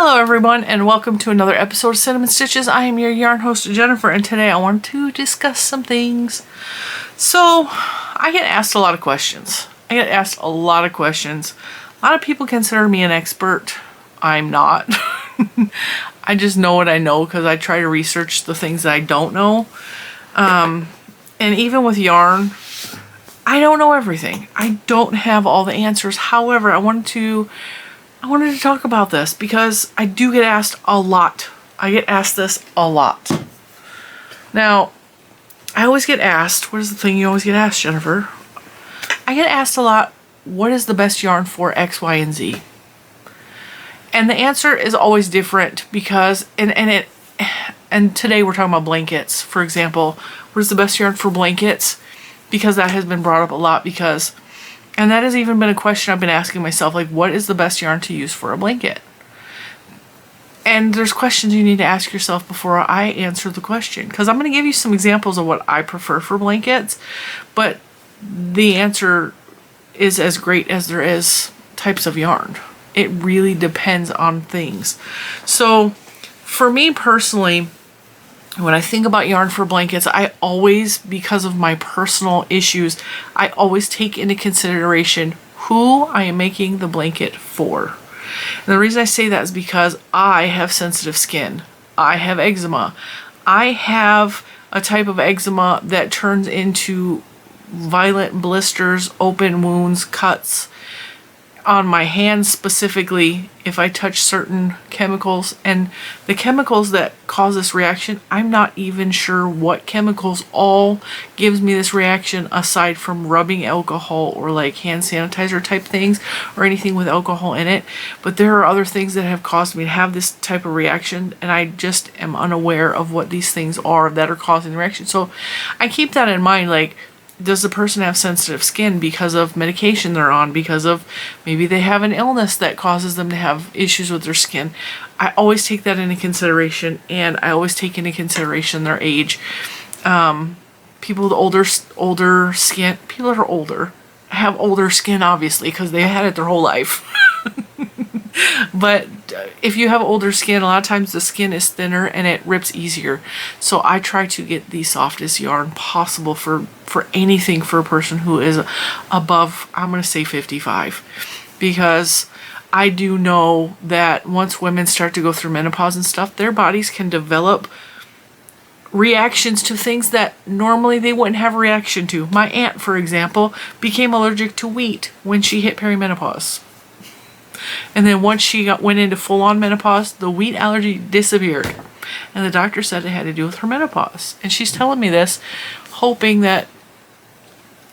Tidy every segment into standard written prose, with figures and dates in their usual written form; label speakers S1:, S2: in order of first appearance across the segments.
S1: Hello everyone and welcome to another episode of Cinnamon Stitches. I am your yarn host Jennifer and today I want to discuss some things. So I get asked a lot of questions. A lot of people consider me an expert. I'm not. I just know what I know because I try to research the things that I don't know. And even with yarn, I don't know everything. I don't have all the answers. However, I wanted to talk about this because I do get asked a lot. I get asked this a lot. Now, I always get asked, what is the thing you always get asked, Jennifer? I get asked a lot, what is the best yarn for X, Y, and Z? And the answer is always different because, and today we're talking about blankets, for example. What is the best yarn for blankets? Because that has been brought up a lot because, and that has even been a question I've been asking myself, like, what is the best yarn to use for a blanket? And there's questions you need to ask yourself before I answer the question. Because I'm going to give you some examples of what I prefer for blankets, but the answer is as great as there is types of yarn. It really depends on things. So for me personally, when I think about yarn for blankets, I always, because of my personal issues, I always take into consideration who I am making the blanket for. And the reason I say that is because I have sensitive skin. I have eczema. I have a type of eczema that turns into violent blisters, open wounds, cuts on my hands specifically if I touch certain chemicals. And the chemicals that cause this reaction, I'm not even sure what chemicals all gives me this reaction aside from rubbing alcohol or like hand sanitizer type things or anything with alcohol in it. But there are other things that have caused me to have this type of reaction and I just am unaware of what these things are that are causing the reaction. So I keep that in mind, like, does the person have sensitive skin because of medication they're on, because of maybe they have an illness that causes them to have issues with their skin? I always take that into consideration, and I always take into consideration their age. People with older skin, people that are older have older skin obviously because they had it their whole life. But if you have older skin, a lot of times the skin is thinner and it rips easier. So I try to get the softest yarn possible for anything for a person who is above, I'm going to say 55. Because I do know that once women start to go through menopause and stuff, their bodies can develop reactions to things that normally they wouldn't have a reaction to. My aunt, for example, became allergic to wheat when she hit perimenopause. And then once she went into full-on menopause, the wheat allergy disappeared. And the doctor said it had to do with her menopause. And she's telling me this, hoping that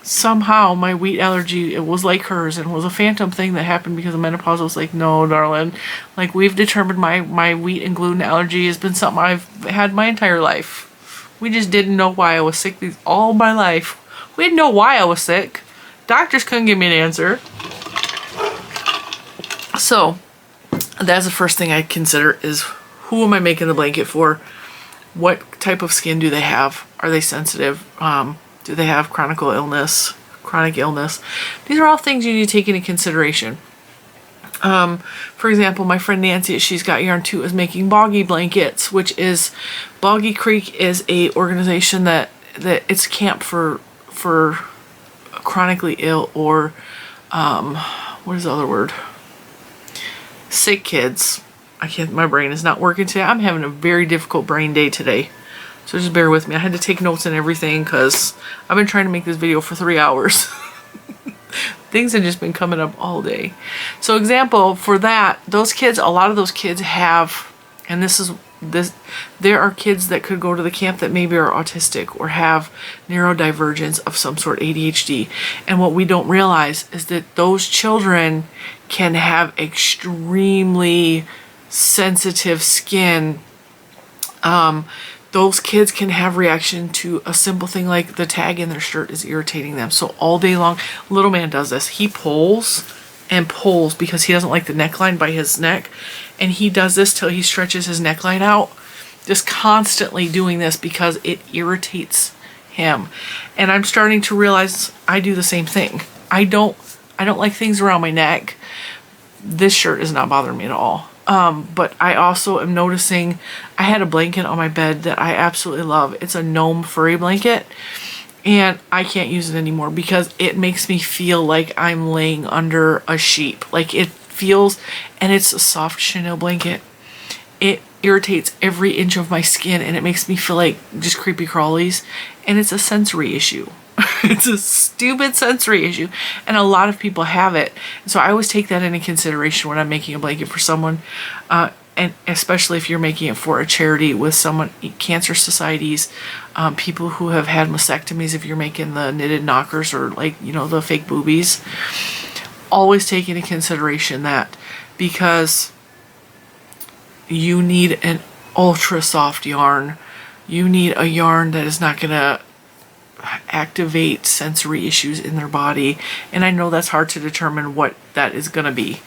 S1: somehow my wheat allergy, it was like hers and was a phantom thing that happened because of menopause. I was like, no, darling. Like, we've determined my wheat and gluten allergy has been something I've had my entire life. We just didn't know why I was sick all my life. We didn't know why I was sick. Doctors couldn't give me an answer. So that's the first thing I consider is who am I making the blanket for? What type of skin do they have? Are they sensitive? Do they have chronic illness? These are all things you need to take into consideration. For example, my friend Nancy, she's got yarn too, is making Boggy blankets, which is, Boggy Creek is a organization that it's a camp for chronically ill or what is the other word? Sick kids. My brain is not working today. I'm having a very difficult brain day today. So just bear with me. I had to take notes and everything because I've been trying to make this video for 3 hours. Things have just been coming up all day. So example for that, those kids, a lot of those kids have, and there are kids that could go to the camp that maybe are autistic or have neurodivergence of some sort, ADHD. And what we don't realize is that those children can have extremely sensitive skin. Those kids can have reaction to a simple thing like the tag in their shirt is irritating them. So all day long, little man does this. He pulls and pulls because he doesn't like the neckline by his neck. And he does this till he stretches his neckline out. Just constantly doing this because it irritates him. And I'm starting to realize I do the same thing. I don't like things around my neck. This shirt is not bothering me at all. But I also am noticing I had a blanket on my bed that I absolutely love. It's a gnome furry blanket, and I can't use it anymore because it makes me feel like I'm laying under a sheep. Like it feels, and it's a soft chenille blanket. It irritates every inch of my skin, and it makes me feel like just creepy crawlies, and it's a sensory issue. It's a stupid sensory issue, and a lot of people have it. So I always take that into consideration when I'm making a blanket for someone, and especially if you're making it for a charity with someone, cancer societies, people who have had mastectomies, if you're making the knitted knockers or like, you know, the fake boobies. Always take into consideration that, because you need an ultra soft yarn. You need a yarn that is not gonna activate sensory issues in their body, and I know that's hard to determine what that is gonna be.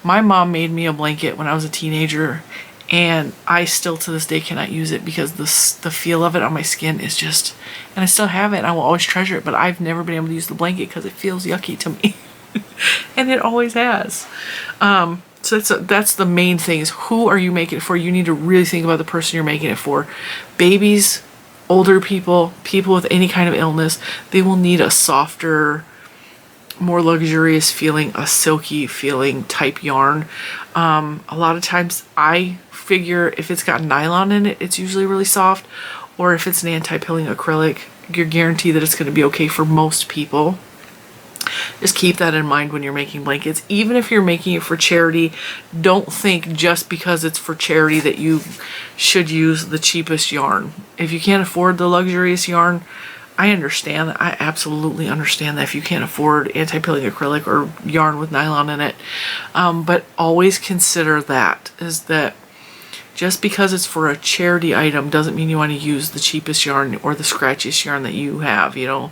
S1: My mom made me a blanket when I was a teenager, and I still to this day cannot use it because the feel of it on my skin is just, and I still have it and I will always treasure it, but I've never been able to use the blanket because it feels yucky to me. And it always has. So that's the main thing, is who are you making it for? You need to really think about the person you're making it for. Babies, older people, people with any kind of illness, they will need a softer, more luxurious feeling, a silky feeling type yarn. A lot of times I figure if it's got nylon in it, it's usually really soft, or if it's an anti-pilling acrylic, you're guaranteed that it's going to be okay for most people. Just keep that in mind when you're making blankets. Even if you're making it for charity, don't think just because it's for charity that you should use the cheapest yarn. If you can't afford the luxurious yarn, I understand that. I absolutely understand that if you can't afford anti-pilling acrylic or yarn with nylon in it. But always consider that, is that just because it's for a charity item doesn't mean you want to use the cheapest yarn or the scratchiest yarn that you have, you know.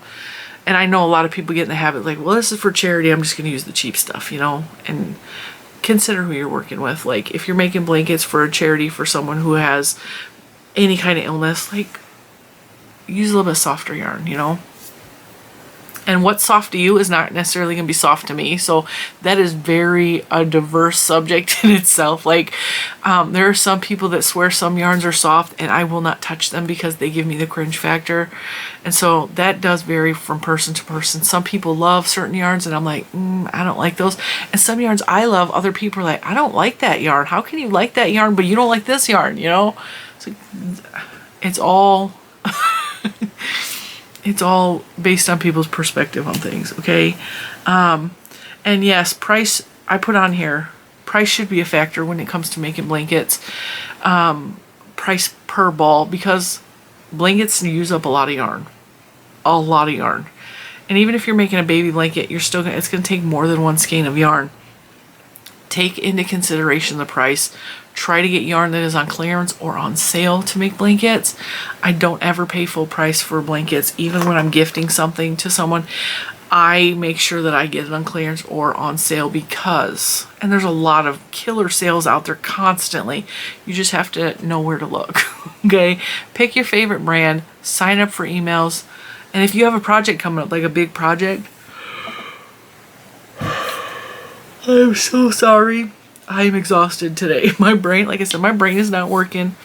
S1: And I know a lot of people get in the habit like, well, this is for charity, I'm just going to use the cheap stuff, you know. And consider who you're working with. Like, if you're making blankets for a charity for someone who has any kind of illness, like, use a little bit softer yarn, you know. And what's soft to you is not necessarily going to be soft to me. So that is very a diverse subject in itself. Like, there are some people that swear some yarns are soft and I will not touch them because they give me the cringe factor. And so that does vary from person to person. Some people love certain yarns and I'm like, I don't like those. And some yarns I love, other people are like, I don't like that yarn. How can you like that yarn but you don't like this yarn, you know? It's all... It's all based on people's perspective on things, okay? And yes, price, I put on here, price should be a factor when it comes to making blankets. Price per ball, because blankets use up a lot of yarn. A lot of yarn. And even if you're making a baby blanket, you're still gonna, it's gonna take more than one skein of yarn. Take into consideration the price. Try to get yarn that is on clearance or on sale to make blankets. I don't ever pay full price for blankets. Even when I'm gifting something to someone, I make sure that I get it on clearance or on sale because, and there's a lot of killer sales out there constantly. You just have to know where to look, okay? Pick your favorite brand, sign up for emails, and if you have a project coming up, like a big project, I'm so sorry. I am exhausted today. My brain, like I said, my brain is not working.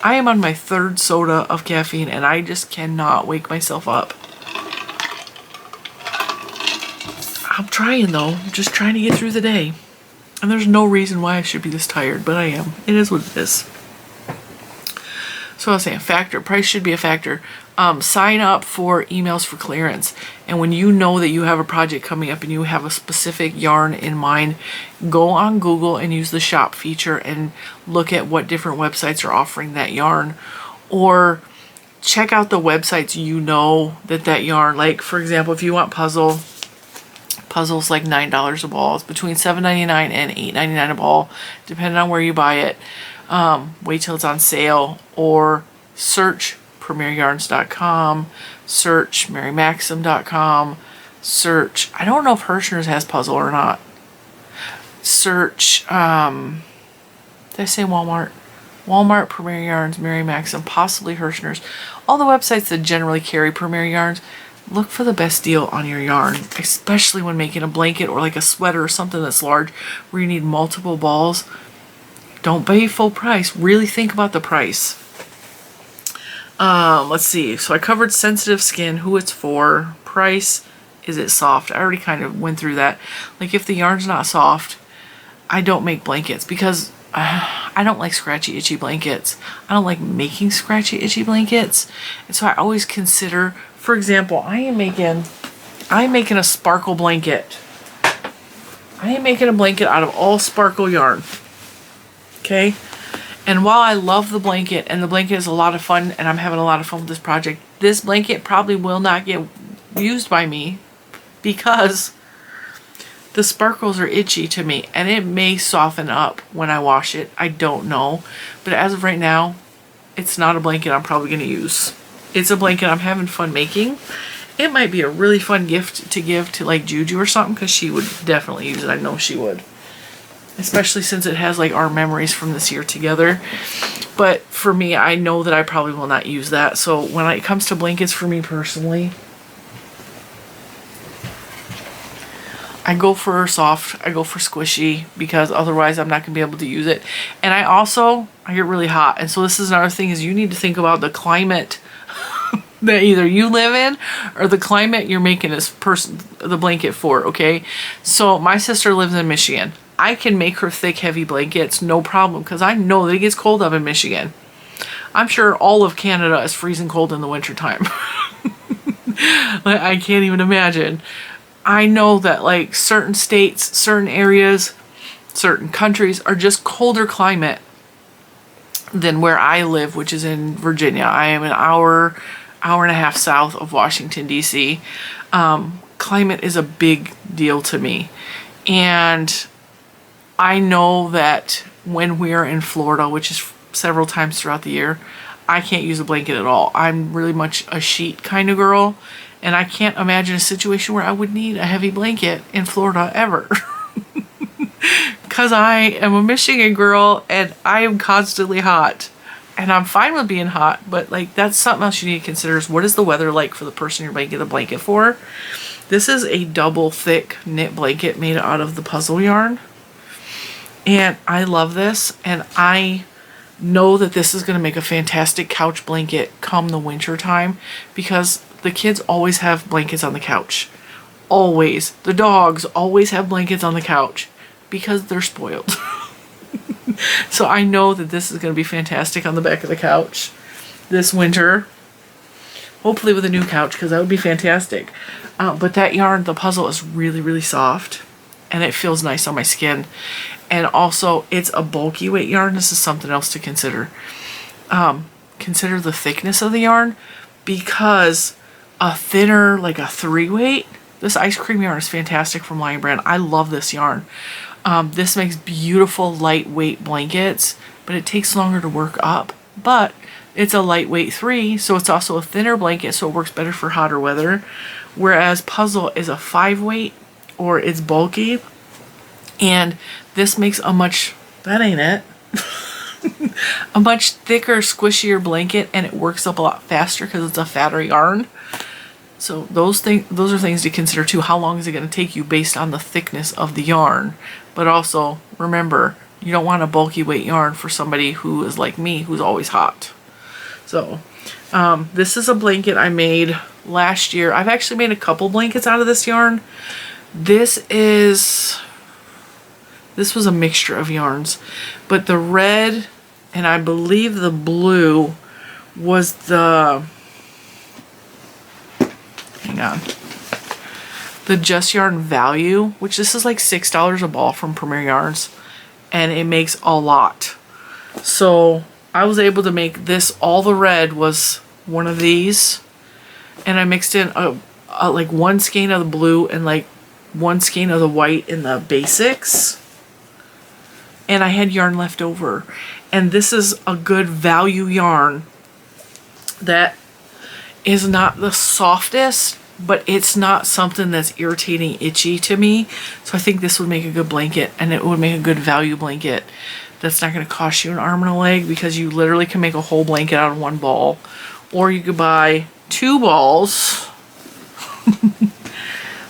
S1: I am on my third soda of caffeine and I just cannot wake myself up. I'm trying though. I'm just trying to get through the day. And there's no reason why I should be this tired, but I am. It is what it is. So I was saying, factor, price should be a factor. Sign up for emails for clearance. And when you know that you have a project coming up and you have a specific yarn in mind, go on Google and use the shop feature and look at what different websites are offering that yarn. Or check out the websites you know that yarn, like for example, if you want puzzle's like $9 a ball. It's between $7.99 and $8.99 a ball, depending on where you buy it. Wait till it's on sale, or search premieryarns.com, search marymaxim.com, search, I don't know if Hirschner's has puzzle or not. Search, did I say Walmart? Walmart, Premier Yarns, Mary Maxim, possibly Hirschner's. All the websites that generally carry Premier Yarns, look for the best deal on your yarn, especially when making a blanket or like a sweater or something that's large where you need multiple balls. Don't pay full price. Really think about the price. Let's see. So I covered sensitive skin, who it's for, price, is it soft? I already kind of went through that. Like if the yarn's not soft, I don't make blankets because I don't like scratchy, itchy blankets. I don't like making scratchy, itchy blankets. And so I always consider, for example, I'm making a sparkle blanket. I am making a blanket out of all sparkle yarn. Okay? And while I love the blanket, and the blanket is a lot of fun, and I'm having a lot of fun with this project, this blanket probably will not get used by me because the sparkles are itchy to me, and it may soften up when I wash it. I don't know. But as of right now, it's not a blanket I'm probably going to use. It's a blanket I'm having fun making. It might be a really fun gift to give to like Juju or something because she would definitely use it. I know she would. Especially since it has like our memories from this year together. But for me, I know that I probably will not use that. So when it comes to blankets for me personally, I go for soft, I go for squishy, because otherwise I'm not going to be able to use it. And I get really hot. And so this is another thing, is you need to think about the climate that either you live in or the climate you're making the blanket for, okay? So my sister lives in Michigan. I can make her thick, heavy blankets, no problem, because I know that it gets cold up in Michigan. I'm sure all of Canada is freezing cold in the wintertime. Like, I can't even imagine. I know that like certain states, certain areas, certain countries are just colder climate than where I live, which is in Virginia. I am an hour and a half south of Washington, D.C. Climate is a big deal to me. And I know that when we are in Florida, which is several times throughout the year, I can't use a blanket at all. I'm really much a sheet kind of girl, and I can't imagine a situation where I would need a heavy blanket in Florida ever. Because I am a Michigan girl and I am constantly hot. And I'm fine with being hot, but like that's something else you need to consider, is what is the weather like for the person you're making the blanket for. This is a double thick knit blanket made out of the puzzle yarn. And I love this, and I know that this is going to make a fantastic couch blanket come the winter time, because the kids always have blankets on the couch. Always. The dogs always have blankets on the couch because they're spoiled. So I know that this is going to be fantastic on the back of the couch this winter. Hopefully with a new couch, because that would be fantastic. But that yarn, the puzzle, is really, really soft, and it feels nice on my skin. And also, it's a bulky weight yarn. This is something else to consider. Consider the thickness of the yarn, because a thinner, like a 3 weight, this ice cream yarn is fantastic from Lion Brand. I love this yarn. This makes beautiful lightweight blankets, but it takes longer to work up. But it's a lightweight 3, so it's also a thinner blanket, so it works better for hotter weather. Whereas puzzle is a 5 weight, or it's bulky. And this makes a much, that ain't it, a much thicker, squishier blanket, and it works up a lot faster because it's a fatter yarn. So those are things to consider too. How long is it going to take you based on the thickness of the yarn? But also, remember, you don't want a bulky weight yarn for somebody who is like me, who's always hot. So, this is a blanket I made last year. I've actually made a couple blankets out of this yarn. This was a mixture of yarns, but the red and I believe the blue was the, hang on, the Just Yarn Value, which this is like $6 a ball from Premier Yarns, and it makes a lot. So I was able to make this, all the red was one of these, and I mixed in like one skein of the blue and like one skein of the white in the Basix. And I had yarn left over. And this is a good value yarn that is not the softest, but it's not something that's irritating, itchy to me. So I think this would make a good blanket, and it would make a good value blanket that's not going to cost you an arm and a leg, because you literally can make a whole blanket out of one ball. Or you could buy 2 balls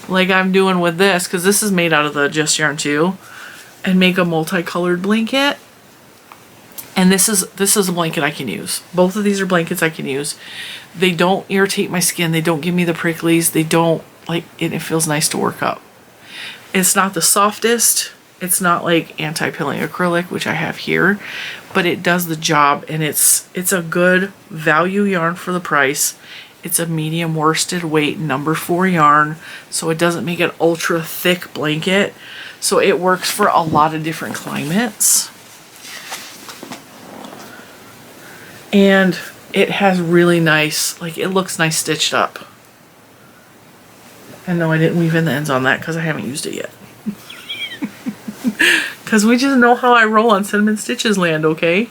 S1: like I'm doing with this, because this is made out of the Just Yarn too, and make a multicolored blanket. And this is a blanket I can use. Both of these are blankets I can use. They don't irritate my skin. They don't give me the pricklies. They don't, like, it feels nice to work up. It's not the softest. It's not like AntiPilling acrylic, which I have here, but it does the job, and it's a good value yarn for the price. It's a medium worsted weight number 4 yarn, so it doesn't make an ultra thick blanket. So it works for a lot of different climates. And it has really nice, like, it looks nice stitched up. And no, I didn't weave in the ends on that because I haven't used it yet. Because we just know how I roll on Cinnamon Stitches land, okay?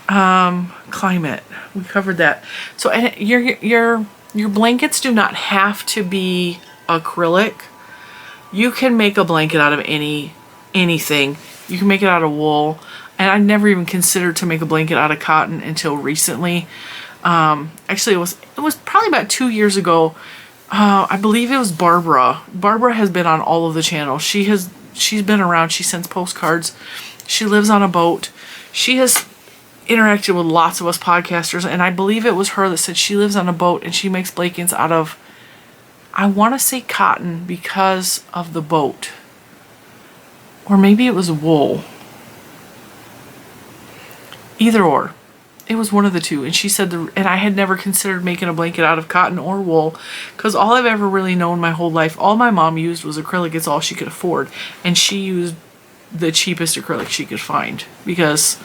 S1: Climate, we covered that. So and your blankets do not have to be acrylic. You can make a blanket out of anything. You can make it out of wool. And I never even considered to make a blanket out of cotton until recently. Actually, it was probably about 2 years ago. I believe it was Barbara. Barbara has been on all of the channels. She's been around. She sends postcards. She lives on a boat. She has interacted with lots of us podcasters, and I believe it was her that said she lives on a boat and she makes blankets out of, I want to say cotton because of the boat. Or maybe it was wool. Either or. It was one of the two. And she said, and I had never considered making a blanket out of cotton or wool, because all I've ever really known my whole life, all my mom used was acrylic. It's all she could afford. And she used the cheapest acrylic she could find, because,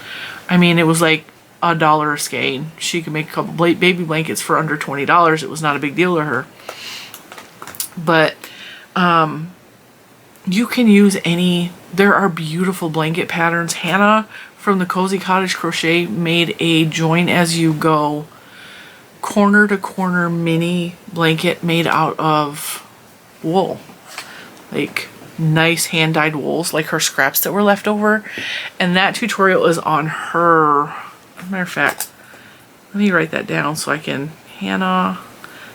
S1: I mean, it was like $1 a skein. She could make a couple baby blankets for under $20. It was not a big deal to her. But you can use any, there are beautiful blanket patterns. Hannah from the Cozy Cottage Crochet made a join as you go corner to corner mini blanket made out of wool, like nice hand dyed wools, like her scraps that were left over. And that tutorial is on her, as a matter of fact, let me write that down so I can, Hannah,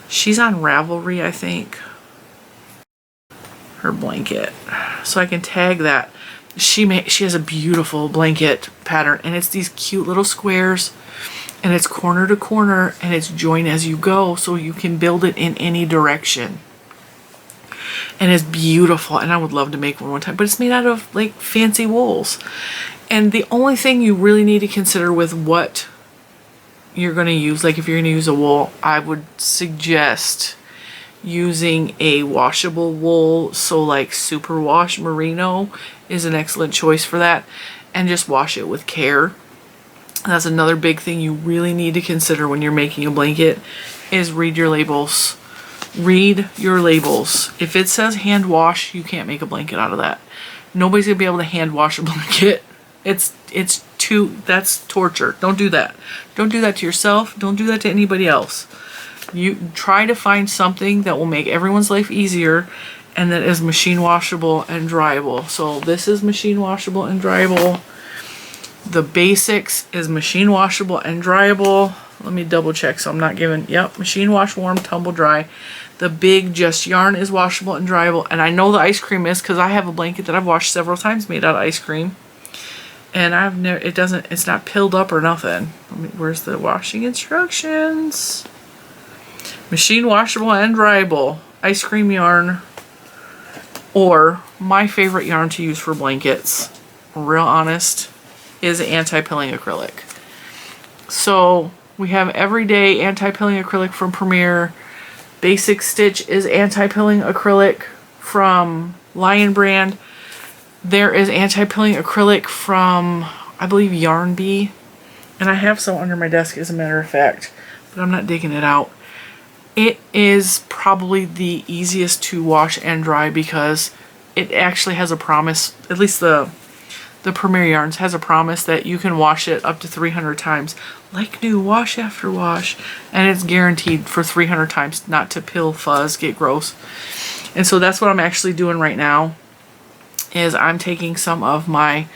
S1: she's on Ravelry, I think, her blanket, so I can tag that. She has a beautiful blanket pattern, and it's these cute little squares, and it's corner to corner, and it's join as you go, so you can build it in any direction. And it's beautiful, and I would love to make one time, but it's made out of like fancy wools. And the only thing you really need to consider with what you're going to use, like if you're going to use a wool, I would suggest using a washable wool. So like superwash merino is an excellent choice for that, and just wash it with care. That's another big thing you really need to consider when you're making a blanket, is read your labels. Read your labels. If it says hand wash, you can't make a blanket out of that. Nobody's gonna be able to hand wash a blanket. That's torture. Don't do that. Don't do that to yourself. Don't do that to anybody else. You try to find something that will make everyone's life easier and that is machine washable and dryable. So this is machine washable and dryable. The Basix is machine washable and dryable. Let me double check so I'm not giving, yep, machine wash, warm, tumble dry. The big Just Yarn is washable and dryable. And I know the ice cream is, because I have a blanket that I've washed several times made out of ice cream. And I've never, it's not pilled up or nothing. Where's the washing instructions? Machine washable and dryable. Ice cream yarn. Or my favorite yarn to use for blankets, real honest, is AntiPilling acrylic. So we have everyday AntiPilling acrylic from Premier. Basic Stitch is AntiPilling acrylic from Lion Brand. There is AntiPilling acrylic from, I believe, Yarn Bee. And I have some under my desk, as a matter of fact, but I'm not digging it out. It is probably the easiest to wash and dry because it actually has a promise, at least the Premier Yarns has a promise that you can wash it up to 300 times. Like new, wash after wash. And it's guaranteed for 300 times not to pill, fuzz, get gross. And so that's what I'm actually doing right now, is I'm taking some of my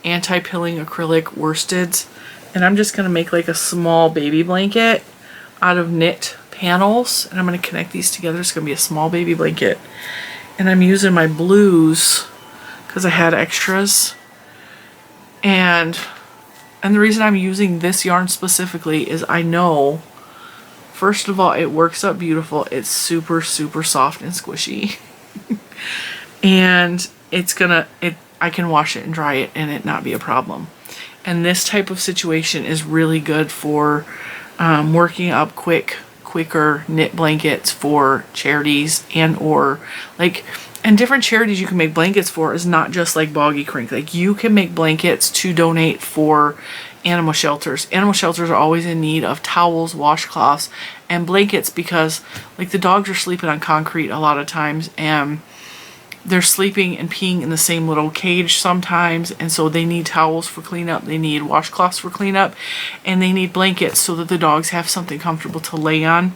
S1: AntiPilling acrylic worsteds, and I'm just going to make like a small baby blanket out of knit panels, and I'm going to connect these together. It's going to be a small baby blanket. And I'm using my blues because I had extras, and And the reason I'm using this yarn specifically is I know, first of all, it works up beautiful. It's super, super soft and squishy. And I can wash it and dry it and it not be a problem. And this type of situation is really good for working up quicker knit blankets for charities, and different charities you can make blankets for is not just like Boggy Crink. Like, you can make blankets to donate for animal shelters. Animal shelters are always in need of towels, washcloths, and blankets because like the dogs are sleeping on concrete a lot of times, and they're sleeping and peeing in the same little cage sometimes, and so they need towels for cleanup, they need washcloths for cleanup, and they need blankets so that the dogs have something comfortable to lay on.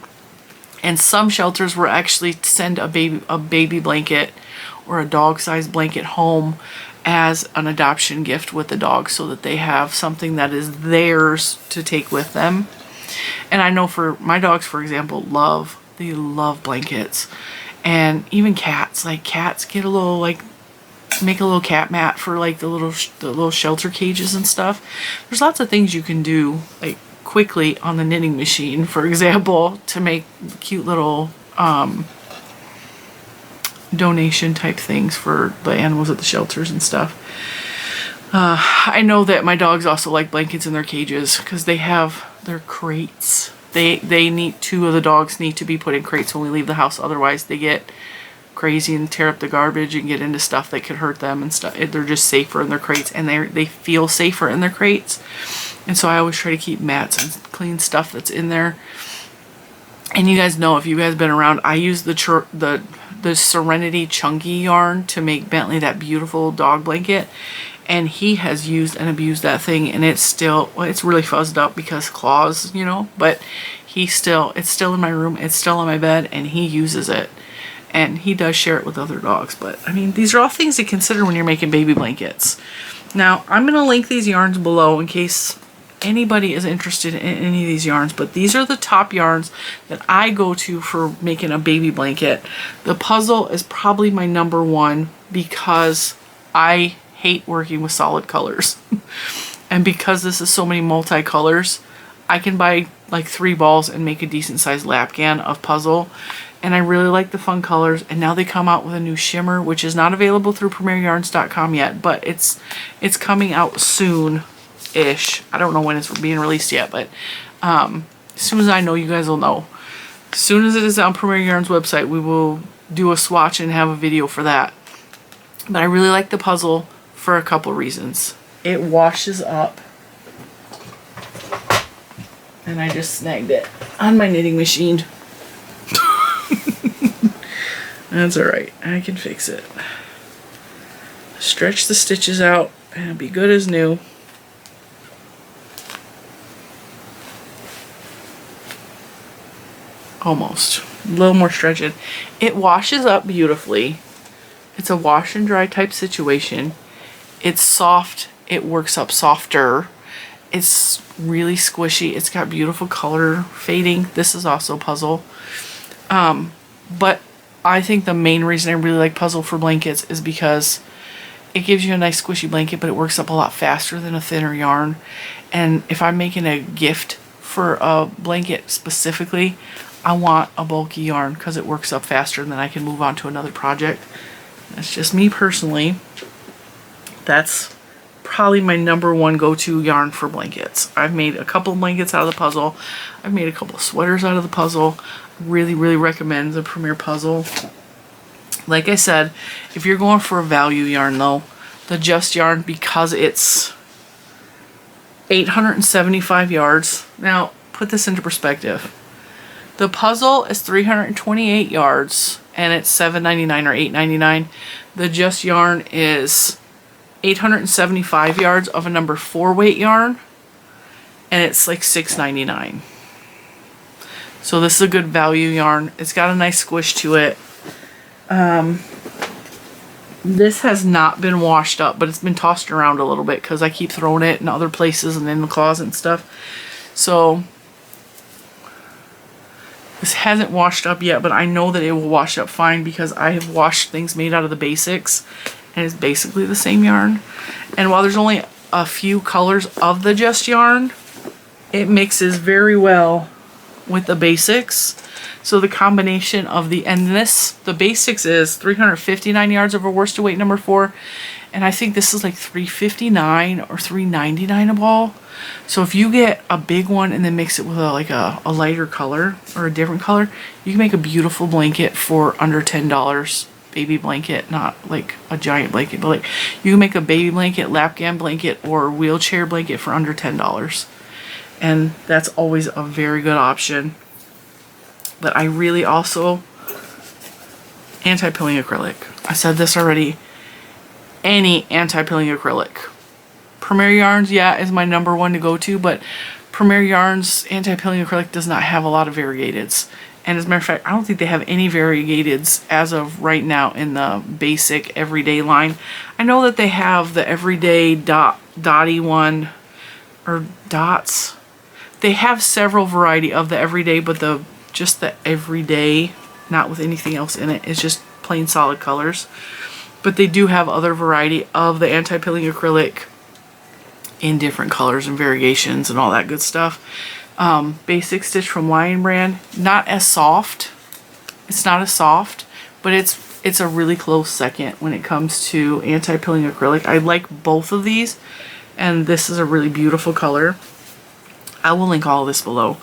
S1: And some shelters will actually send a baby blanket or a dog-sized blanket home as an adoption gift with the dog, so that they have something that is theirs to take with them. And I know for my dogs, for example, they love blankets. And even cats, like cats get a little, like, make a little cat mat for like the little shelter cages and stuff. There's lots of things you can do like quickly on the knitting machine, for example, to make cute little donation type things for the animals at the shelters and stuff. I know that my dogs also like blankets in their cages because they have their crates. They need, two of the dogs need to be put in crates when we leave the house, otherwise they get crazy and tear up the garbage and get into stuff that could hurt them and stuff. They're just safer in their crates, and they feel safer in their crates. And so I always try to keep mats and clean stuff that's in there. And you guys know, if you guys been around, I use the Serenity Chunky yarn to make Bentley that beautiful dog blanket. And he has used and abused that thing, and it's still, well, it's really fuzzed up because claws, you know, but it's still in my room, it's still on my bed, and he uses it. And he does share it with other dogs. But I mean, these are all things to consider when you're making baby blankets. Now, I'm going to link these yarns below in case anybody is interested in any of these yarns, but these are the top yarns that I go to for making a baby blanket. The puzzle is probably my number one because I hate working with solid colors. And because this is so many multicolors, I can buy like 3 balls and make a decent sized lapgan of puzzle. And I really like the fun colors. And now they come out with a new shimmer, which is not available through PremierYarns.com yet, but it's coming out soon-ish. I don't know when it's being released yet, but as soon as I know, you guys will know. As soon as it is on Premier Yarns website, we will do a swatch and have a video for that. But I really like the puzzle for a couple reasons. It washes up, and I just snagged it on my knitting machine. That's alright, I can fix it. Stretch the stitches out and it'll be good as new. Almost. A little more stretching. It washes up beautifully. It's a wash and dry type situation. It's soft. It works up softer. It's really squishy. It's got beautiful color fading. This is also puzzle. But I think the main reason I really like puzzle for blankets is because it gives you a nice squishy blanket, but it works up a lot faster than a thinner yarn. And if I'm making a gift for a blanket specifically, I want a bulky yarn because it works up faster and then I can move on to another project. That's just me personally. That's probably my number one go-to yarn for blankets. I've made a couple of blankets out of the puzzle. I've made a couple of sweaters out of the puzzle. Really, really recommend the Premier Puzzle. Like I said, if you're going for a value yarn though, the Just yarn, because it's 875 yards. Now, put this into perspective. The puzzle is 328 yards and it's $7.99 or $8.99. The Just yarn is 875 yards of a number 4 weight yarn and it's like $6.99. So this is a good value yarn. It's got a nice squish to it. This has not been washed up, but it's been tossed around a little bit because I keep throwing it in other places and in the closet and stuff. So this hasn't washed up yet, but I know that it will wash up fine because I have washed things made out of the Basix, and it's basically the same yarn. And while there's only a few colors of the Just yarn, it mixes very well with the Basix. So the combination of the Basix is 359 yards over worsted weight number 4. And I think this is like $359 or $399 a ball. So if you get a big one and then mix it with a lighter color or a different color, you can make a beautiful blanket for under $10. Baby blanket, not like a giant blanket, but like you can make a baby blanket, lap gam blanket, or wheelchair blanket for under $10. And that's always a very good option. But I really also, AntiPilling acrylic. I said this already. Any AntiPilling acrylic. Premier Yarns, yeah, is my number one to go to, but Premier Yarns AntiPilling acrylic does not have a lot of variegateds. And as a matter of fact, I don't think they have any variegateds as of right now in the basic everyday line. I know that they have the everyday dotty one, or dots. They have several variety of the everyday, but just the everyday, not with anything else in it, is just plain solid colors. But they do have other variety of the AntiPilling acrylic in different colors and variations and all that good stuff. Basic Stitch from Lion Brand, not as soft. It's not as soft, but it's a really close second when it comes to AntiPilling acrylic. I like both of these, and this is a really beautiful color. I will link all of this below.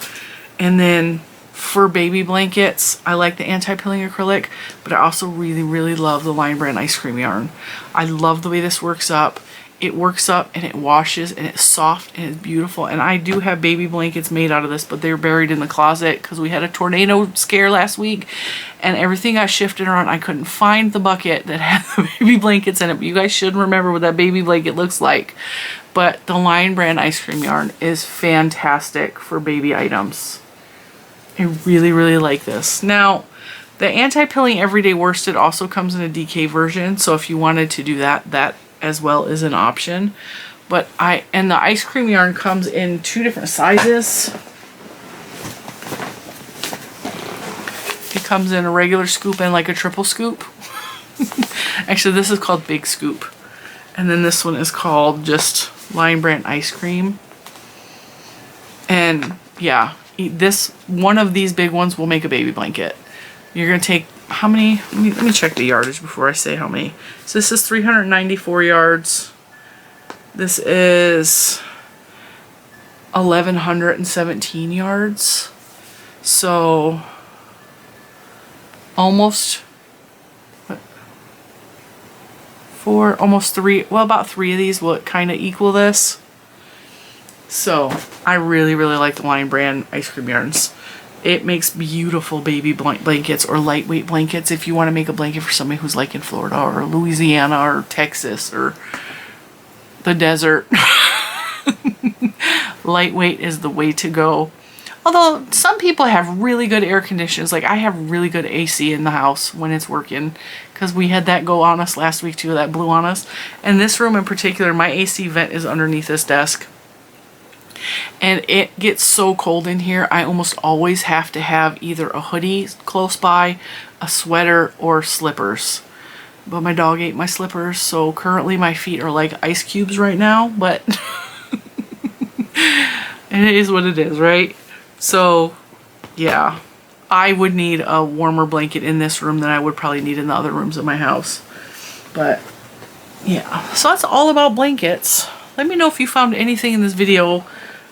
S1: And then for baby blankets, I like the AntiPilling acrylic, but I also really, really love the Lion Brand ice cream yarn. I love the way this works up. It works up and it washes and it's soft and it's beautiful. And I do have baby blankets made out of this, but they're buried in the closet because we had a tornado scare last week and everything got shifted around. I couldn't find the bucket that had the baby blankets in it, but you guys should remember what that baby blanket looks like. But the Lion Brand ice cream yarn is fantastic for baby items. I really, really like this. Now, the AntiPilling Everyday Worsted also comes in a DK version, so if you wanted to do that as well is an option. But the ice cream yarn comes in 2 different sizes. It comes in a regular scoop and like a triple scoop. Actually, this is called Big Scoop. And then this one is called just Lion Brand Ice Cream. And yeah, one of these big ones will make a baby blanket. You're going to take how many? Let me check the yardage before I say how many. So this is 394 yards. This is 1,117 yards. So almost about 3 of these will kind of equal this. So I really, really like the Lion Brand ice cream yarns. It makes beautiful baby blankets or lightweight blankets if you want to make a blanket for somebody who's like in Florida or Louisiana or Texas or the desert. Lightweight is the way to go. Although some people have really good air conditioners. Like I have really good AC in the house when it's working, because we had that go on us last week too, that blew on us. And this room in particular, my AC vent is underneath this desk. And it gets so cold in here, I almost always have to have either a hoodie close by, a sweater, or slippers. But my dog ate my slippers, so currently my feet are like ice cubes right now, but and it is what it is, right? So yeah, I would need a warmer blanket in this room than I would probably need in the other rooms of my house. But yeah, so that's all about blankets. Let me know if you found anything in this video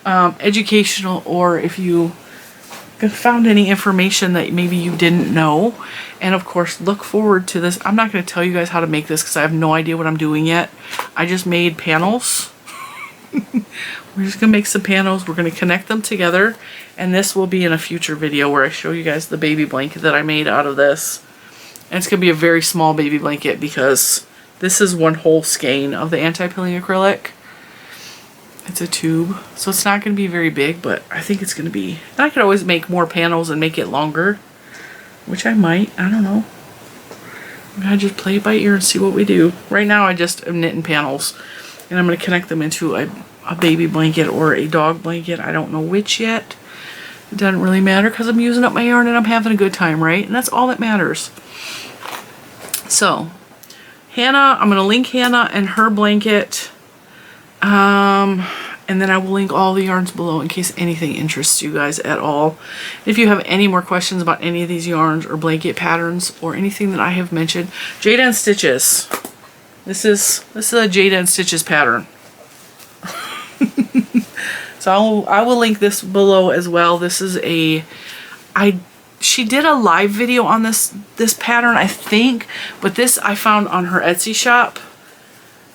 S1: educational, or if you found any information that maybe you didn't know. And of course, look forward to this. I'm not going to tell you guys how to make this because I have no idea what I'm doing yet. I just made panels. We're just going to make some panels. We're going to connect them together, and this will be in a future video where I show you guys the baby blanket that I made out of this. And it's going to be a very small baby blanket because this is one whole skein of the AntiPilling acrylic. It's a tube, so it's not going to be very big, but I think it's going to be. And I could always make more panels and make it longer, which I might. I don't know. I'm going to just play it by ear and see what we do. Right now, I just am knitting panels, and I'm going to connect them into a baby blanket or a dog blanket. I don't know which yet. It doesn't really matter because I'm using up my yarn and I'm having a good time, right? And that's all that matters. So, Hannah, I'm going to link Hannah and her blanket And then I will link all the yarns below in case anything interests you guys at all. If you have any more questions about any of these yarns or blanket patterns or anything that I have mentioned, Jada N Stitches. This is a Jada N Stitches pattern. So I will link this below as well. This is she did a live video on this pattern, I think, but this I found on her Etsy shop.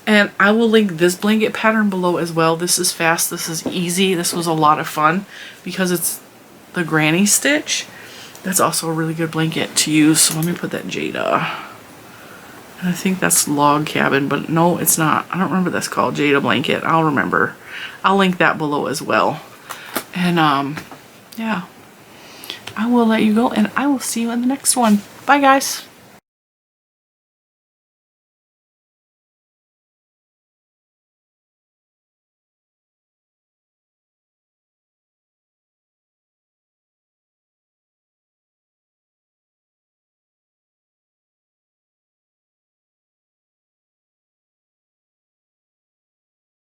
S1: And I will link this blanket pattern below as well. This is fast, this is easy, this was a lot of fun because it's the granny stitch. That's also a really good blanket to use. So let me put that Jada. And I think that's log cabin, but no, it's not. I don't remember what that's called, Jada blanket. I'll remember. I'll link that below as well. And yeah, I will let you go and I will see you in the next one. Bye guys.